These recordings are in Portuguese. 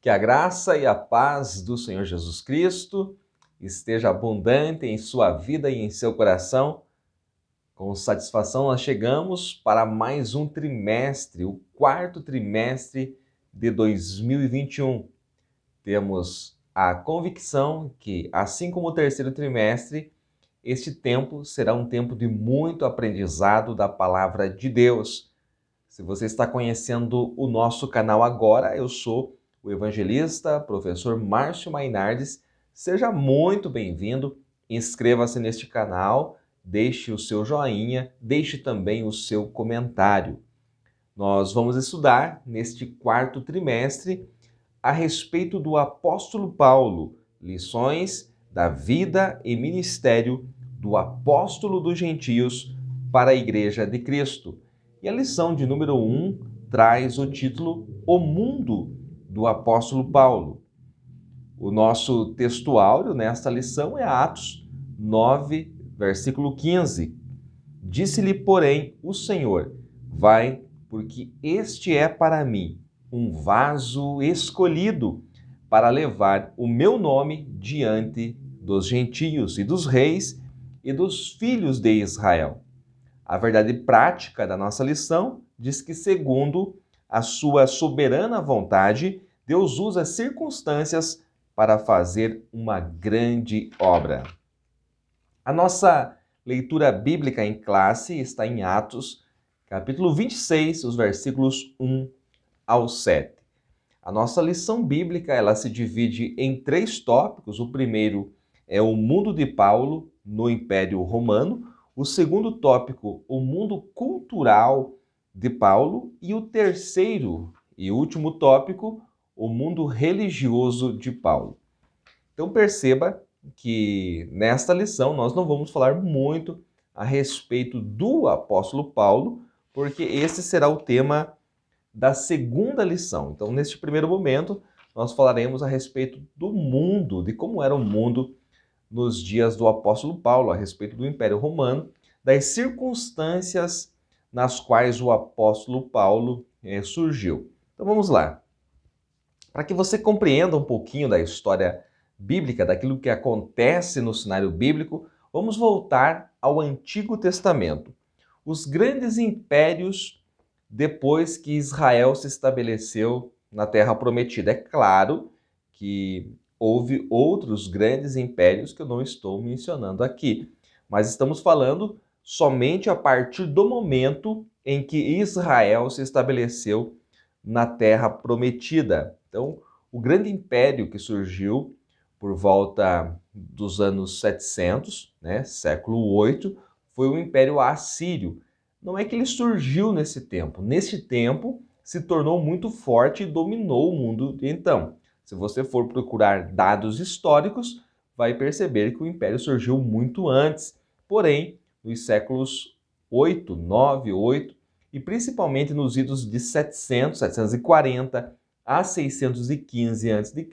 Que a graça e a paz do Senhor Jesus Cristo esteja abundante em sua vida e em seu coração. Com satisfação, nós chegamos para mais um trimestre, o quarto trimestre de 2021. Temos a convicção que, assim como o terceiro trimestre, este tempo será um tempo de muito aprendizado da palavra de Deus. Se você está conhecendo o nosso canal agora, eu sou o evangelista, professor Márcio Mainardes. Seja muito bem-vindo, inscreva-se neste canal, deixe o seu joinha, deixe também o seu comentário. Nós vamos estudar neste quarto trimestre a respeito do apóstolo Paulo, lições da vida e ministério do apóstolo dos gentios para a Igreja de Cristo. E a lição de número 1 traz o título O Mundo do Apóstolo Paulo. O nosso texto áureo nesta lição é Atos 9, versículo 15. Disse-lhe, porém, o Senhor: vai, porque este é para mim um vaso escolhido para levar o meu nome diante dos gentios e dos reis e dos filhos de Israel. A verdade prática da nossa lição diz que, segundo a sua soberana vontade, Deus usa as circunstâncias para fazer uma grande obra. A nossa leitura bíblica em classe está em Atos, capítulo 26, os versículos 1 ao 7. A nossa lição bíblica ela se divide em 3 tópicos. O primeiro é o mundo de Paulo no Império Romano. O segundo tópico, o mundo cultural de Paulo. E o terceiro e último tópico, o mundo religioso de Paulo. Então perceba que nesta lição nós não vamos falar muito a respeito do apóstolo Paulo, porque esse será o tema da segunda lição. Então, neste primeiro momento, nós falaremos a respeito do mundo, de como era o mundo nos dias do apóstolo Paulo, a respeito do Império Romano, das circunstâncias nas quais o apóstolo Paulo surgiu. Então, vamos lá. Para que você compreenda um pouquinho da história bíblica, daquilo que acontece no cenário bíblico, vamos voltar ao Antigo Testamento. Os grandes impérios depois que Israel se estabeleceu na Terra Prometida. É claro que houve outros grandes impérios que eu não estou mencionando aqui, mas estamos falando somente a partir do momento em que Israel se estabeleceu na Terra Prometida. Então, o grande império que surgiu por volta dos anos 700, século 8, foi o Império Assírio. Não é que ele surgiu nesse tempo. Nesse tempo, se tornou muito forte e dominou o mundo. Então, se você for procurar dados históricos, vai perceber que o Império surgiu muito antes. Porém, nos séculos 8, 9, 8 e principalmente nos idos de 700, 740 a 615 a.C.,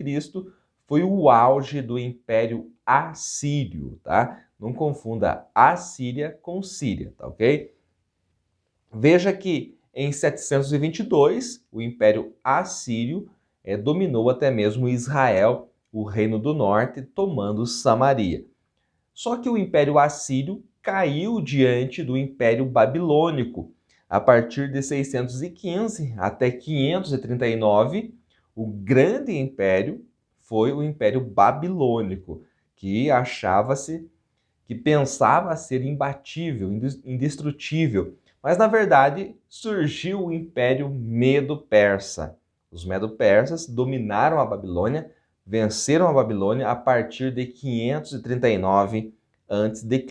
foi o auge do Império Assírio, tá? Não confunda Assíria com Síria, tá ok? Veja que em 722, o Império Assírio dominou até mesmo Israel, o Reino do Norte, tomando Samaria. Só que o Império Assírio caiu diante do Império Babilônico. A partir de 615 até 539, o grande império foi o Império Babilônico, que que pensava ser imbatível, indestrutível. Mas, na verdade, surgiu o Império Medo-Persa. Os Medo-Persas dominaram a Babilônia, venceram a Babilônia a partir de 539 a.C.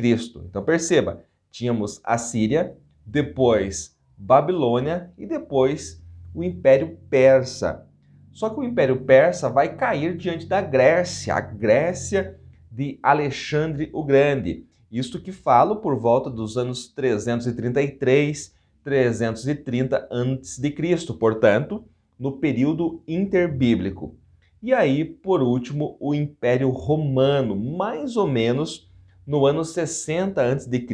Então, perceba, tínhamos a Síria, depois Babilônia e depois o Império Persa. Só que o Império Persa vai cair diante da Grécia, a Grécia de Alexandre o Grande. Isto que falo por volta dos anos 333, 330 a.C., portanto, no período interbíblico. E aí, por último, o Império Romano, mais ou menos no ano 60 a.C.,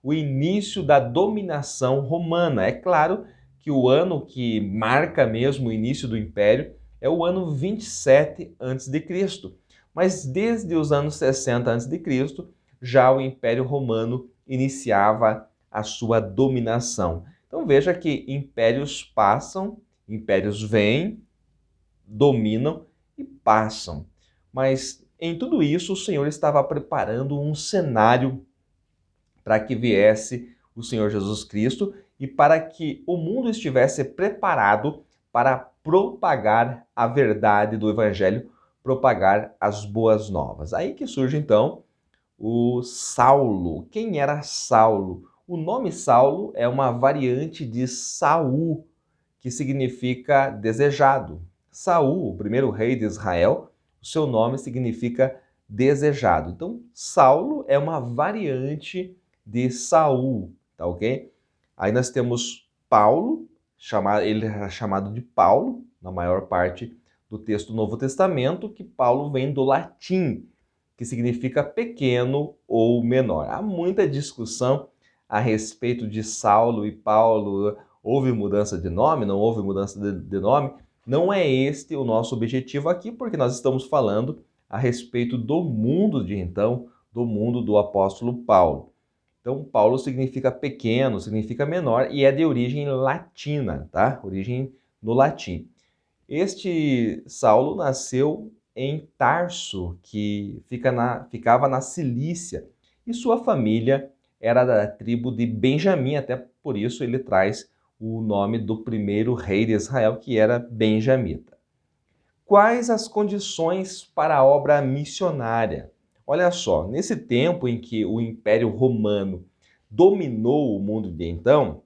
o início da dominação romana. É claro que o ano que marca mesmo o início do Império é o ano 27 a.C. Mas desde os anos 60 a.C., já o Império Romano iniciava a sua dominação. Então veja que impérios passam, impérios vêm, dominam e passam. Mas em tudo isso, o Senhor estava preparando um cenário para que viesse o Senhor Jesus Cristo e para que o mundo estivesse preparado para propagar a verdade do Evangelho, propagar as boas novas. Aí que surge então o Saulo. Quem era Saulo? O nome Saulo é uma variante de Saul, que significa desejado. Saul, o primeiro rei de Israel, o seu nome significa desejado. Então, Saulo é uma variante de Saul, tá ok? Aí nós temos Paulo, ele é chamado de Paulo, na maior parte do texto do Novo Testamento, que Paulo vem do latim, que significa pequeno ou menor. Há muita discussão a respeito de Saulo e Paulo. Houve mudança de nome? Não houve mudança de nome? Não é este o nosso objetivo aqui, porque nós estamos falando a respeito do mundo de então, do mundo do apóstolo Paulo. Então, Paulo significa pequeno, significa menor e é de origem latina, tá? Origem no latim. Este Saulo nasceu em Tarso, que ficava na Cilícia, e sua família era da tribo de Benjamim, até por isso ele traz o nome do primeiro rei de Israel, que era benjamita. Quais as condições para a obra missionária? Olha só, nesse tempo em que o Império Romano dominou o mundo de então,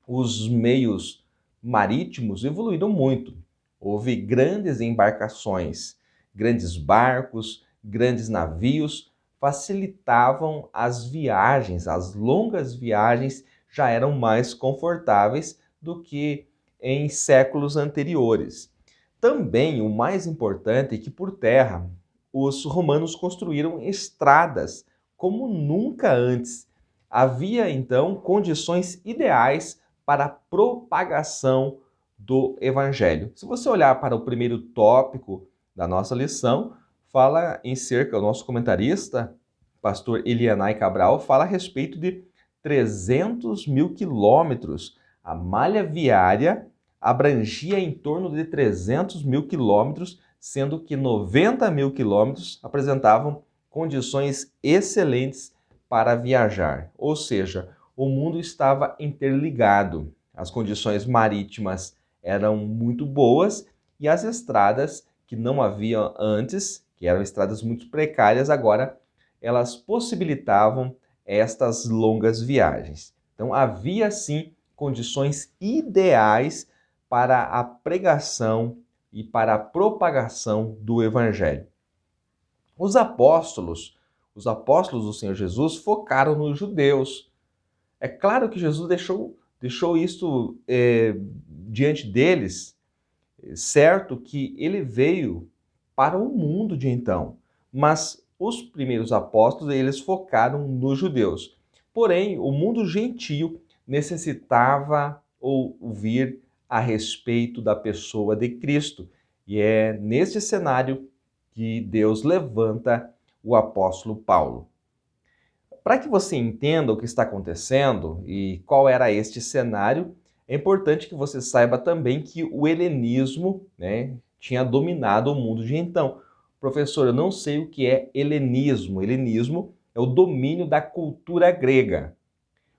os meios marítimos evoluíram muito. Houve grandes embarcações, grandes barcos, grandes navios, facilitavam as viagens, as longas viagens já eram mais confortáveis do que em séculos anteriores. Também o mais importante é que por terra os romanos construíram estradas como nunca antes. Havia então condições ideais para a propagação do Evangelho. Se você olhar para o primeiro tópico da nossa lição, fala em cerca, o nosso comentarista, pastor Elianai Cabral, fala a respeito de 300 mil quilômetros. A malha viária abrangia em torno de 300 mil quilômetros, sendo que 90 mil quilômetros apresentavam condições excelentes para viajar. Ou seja, o mundo estava interligado. As condições marítimas eram muito boas e as estradas que não havia antes, que eram estradas muito precárias, agora elas possibilitavam estas longas viagens. Então havia sim condições ideais para a pregação e para a propagação do evangelho. Os apóstolos do Senhor Jesus focaram nos judeus. É claro que Jesus deixou isto diante deles, certo que ele veio para o mundo de então, mas os primeiros apóstolos, eles focaram nos judeus. Porém, o mundo gentio necessitava ouvir a respeito da pessoa de Cristo. E é neste cenário que Deus levanta o apóstolo Paulo. Para que você entenda o que está acontecendo e qual era este cenário, é importante que você saiba também que o helenismo, né, tinha dominado o mundo de então. Professor, eu não sei o que é helenismo. Helenismo é o domínio da cultura grega.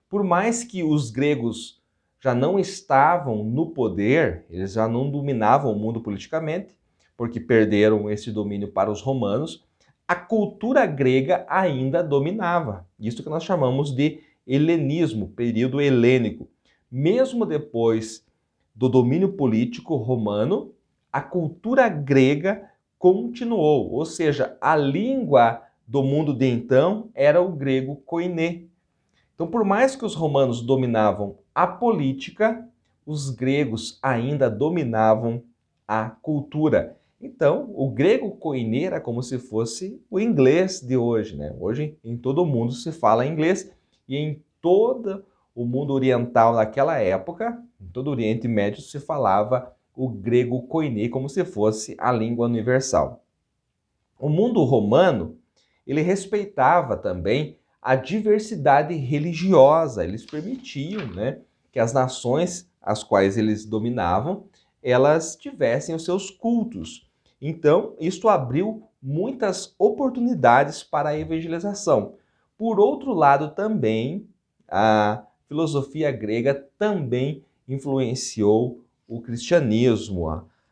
Por mais que os gregos já não estavam no poder, eles já não dominavam o mundo politicamente, porque perderam esse domínio para os romanos, a cultura grega ainda dominava. Isso que nós chamamos de helenismo, período helênico. Mesmo depois do domínio político romano, a cultura grega continuou, ou seja, a língua do mundo de então era o grego koiné. Então, por mais que os romanos dominavam a política, os gregos ainda dominavam a cultura. Então, o grego koiné era como se fosse o inglês de hoje, né? Hoje, em todo o mundo se fala inglês e em todo o mundo oriental naquela época, em todo o Oriente Médio, se falava o grego koiné como se fosse a língua universal. O mundo romano, ele respeitava também a diversidade religiosa. Eles permitiam, né, que as nações as quais eles dominavam, elas tivessem os seus cultos. Então, isto abriu muitas oportunidades para a evangelização. Por outro lado, também, a filosofia grega também influenciou o cristianismo.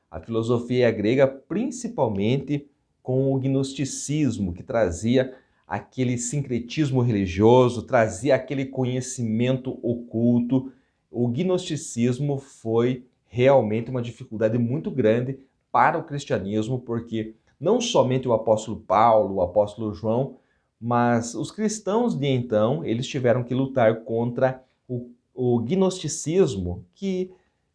A filosofia grega, principalmente com o gnosticismo, que trazia aquele sincretismo religioso, trazia aquele conhecimento oculto. O gnosticismo foi realmente uma dificuldade muito grande para o cristianismo, porque não somente o apóstolo Paulo, o apóstolo João, mas os cristãos de então, eles tiveram que lutar contra o gnosticismo, que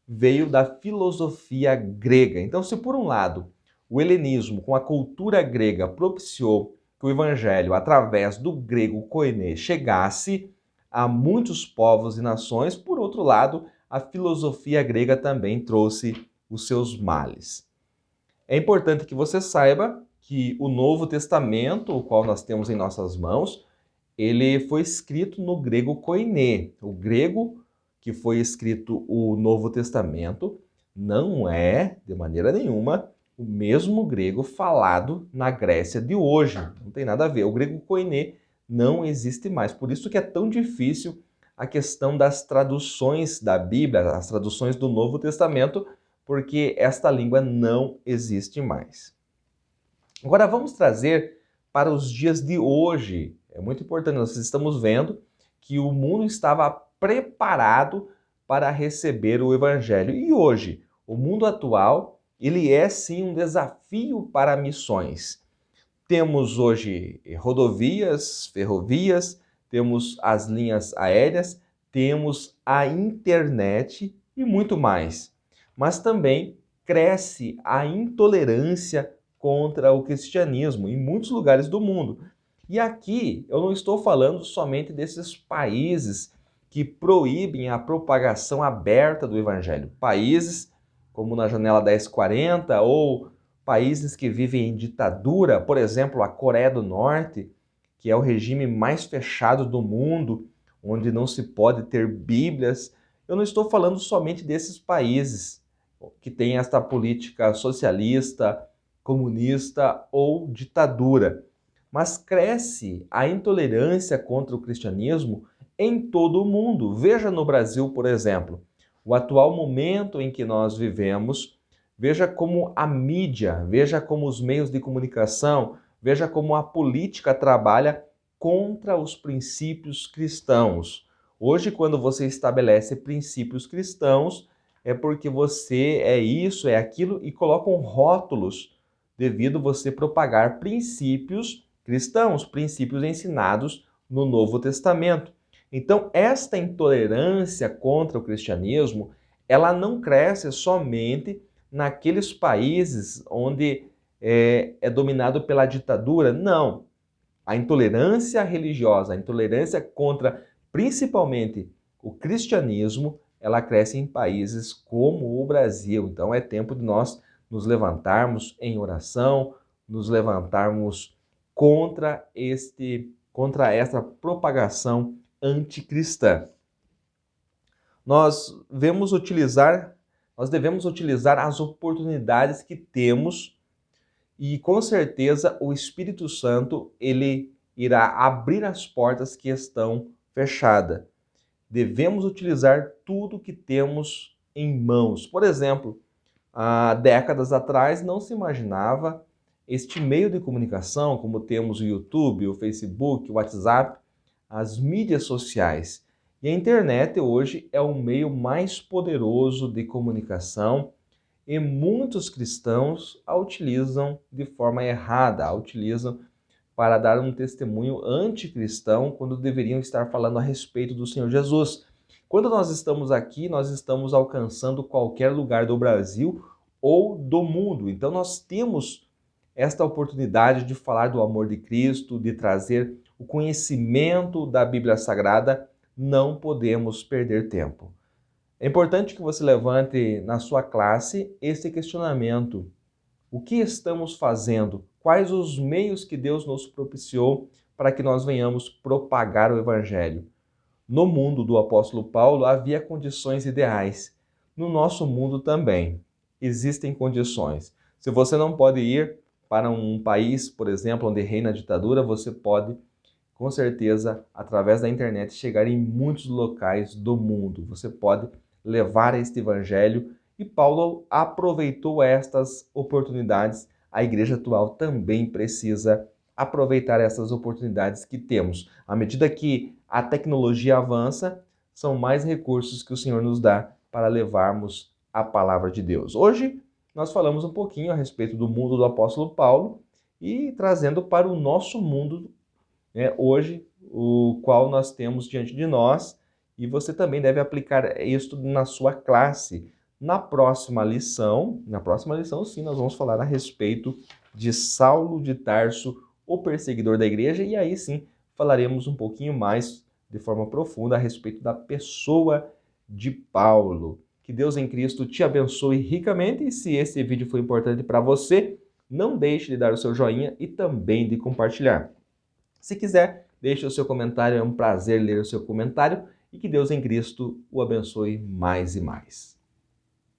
veio da filosofia grega. Então, se por um lado o helenismo, com a cultura grega, propiciou que o evangelho, através do grego koiné, chegasse a muitos povos e nações, por outro lado, a filosofia grega também trouxe os seus males. É importante que você saiba que o Novo Testamento, o qual nós temos em nossas mãos, ele foi escrito no grego koiné. O grego que foi escrito o Novo Testamento não é, de maneira nenhuma, o mesmo grego falado na Grécia de hoje. Não tem nada a ver. O grego koiné não existe mais. Por isso que é tão difícil a questão das traduções da Bíblia, as traduções do Novo Testamento, porque esta língua não existe mais. Agora vamos trazer para os dias de hoje. É muito importante, nós estamos vendo que o mundo estava preparado para receber o Evangelho. E hoje, o mundo atual, ele é sim um desafio para missões. Temos hoje rodovias, ferrovias, temos as linhas aéreas, temos a internet e muito mais. Mas também cresce a intolerância contra o cristianismo em muitos lugares do mundo. E aqui eu não estou falando somente desses países que proíbem a propagação aberta do evangelho. Países como na Janela 1040 ou países que vivem em ditadura, por exemplo, a Coreia do Norte, que é o regime mais fechado do mundo, onde não se pode ter Bíblias. Eu não estou falando somente desses países que têm esta política socialista, comunista ou ditadura, mas cresce a intolerância contra o cristianismo em todo o mundo. Veja no Brasil, por exemplo, o atual momento em que nós vivemos. Veja como a mídia, veja como os meios de comunicação, veja como a política trabalha contra os princípios cristãos. Hoje, quando você estabelece princípios cristãos, é porque você é isso, é aquilo e colocam rótulos devido você propagar princípios cristãos, princípios ensinados no Novo Testamento. Então, esta intolerância contra o cristianismo, ela não cresce somente naqueles países onde é dominado pela ditadura. Não. A intolerância religiosa, a intolerância contra principalmente o cristianismo, ela cresce em países como o Brasil. Então é tempo de nós nos levantarmos em oração, nos levantarmos contra essa propagação anticristã. Nós devemos utilizar as oportunidades que temos e com certeza o Espírito Santo ele irá abrir as portas que estão fechadas. Devemos utilizar tudo que temos em mãos. Por exemplo, há décadas atrás não se imaginava este meio de comunicação como temos o YouTube, o Facebook, o WhatsApp, as mídias sociais. E a internet hoje é o meio mais poderoso de comunicação e muitos cristãos a utilizam de forma errada, a utilizam para dar um testemunho anticristão quando deveriam estar falando a respeito do Senhor Jesus. Quando nós estamos aqui, nós estamos alcançando qualquer lugar do Brasil ou do mundo. Então nós temos esta oportunidade de falar do amor de Cristo, de trazer o conhecimento da Bíblia Sagrada. Não podemos perder tempo. É importante que você levante na sua classe esse questionamento. O que estamos fazendo? Quais os meios que Deus nos propiciou para que nós venhamos propagar o Evangelho? No mundo do apóstolo Paulo havia condições ideais. No nosso mundo também existem condições. Se você não pode ir para um país, por exemplo, onde reina a ditadura, você pode, com certeza, através da internet, chegar em muitos locais do mundo. Você pode levar este evangelho e Paulo aproveitou estas oportunidades. A igreja atual também precisa aproveitar essas oportunidades que temos. À medida que a tecnologia avança, são mais recursos que o Senhor nos dá para levarmos a palavra de Deus. Hoje, nós falamos um pouquinho a respeito do mundo do apóstolo Paulo e trazendo para o nosso mundo, hoje, o qual nós temos diante de nós, e você também deve aplicar isto na sua classe. Na próxima lição, sim, nós vamos falar a respeito de Saulo de Tarso, o perseguidor da igreja, e aí sim falaremos um pouquinho mais de forma profunda a respeito da pessoa de Paulo. Que Deus em Cristo te abençoe ricamente, e se esse vídeo foi importante para você, não deixe de dar o seu joinha e também de compartilhar. Se quiser, deixe o seu comentário, é um prazer ler o seu comentário, e que Deus em Cristo o abençoe mais e mais.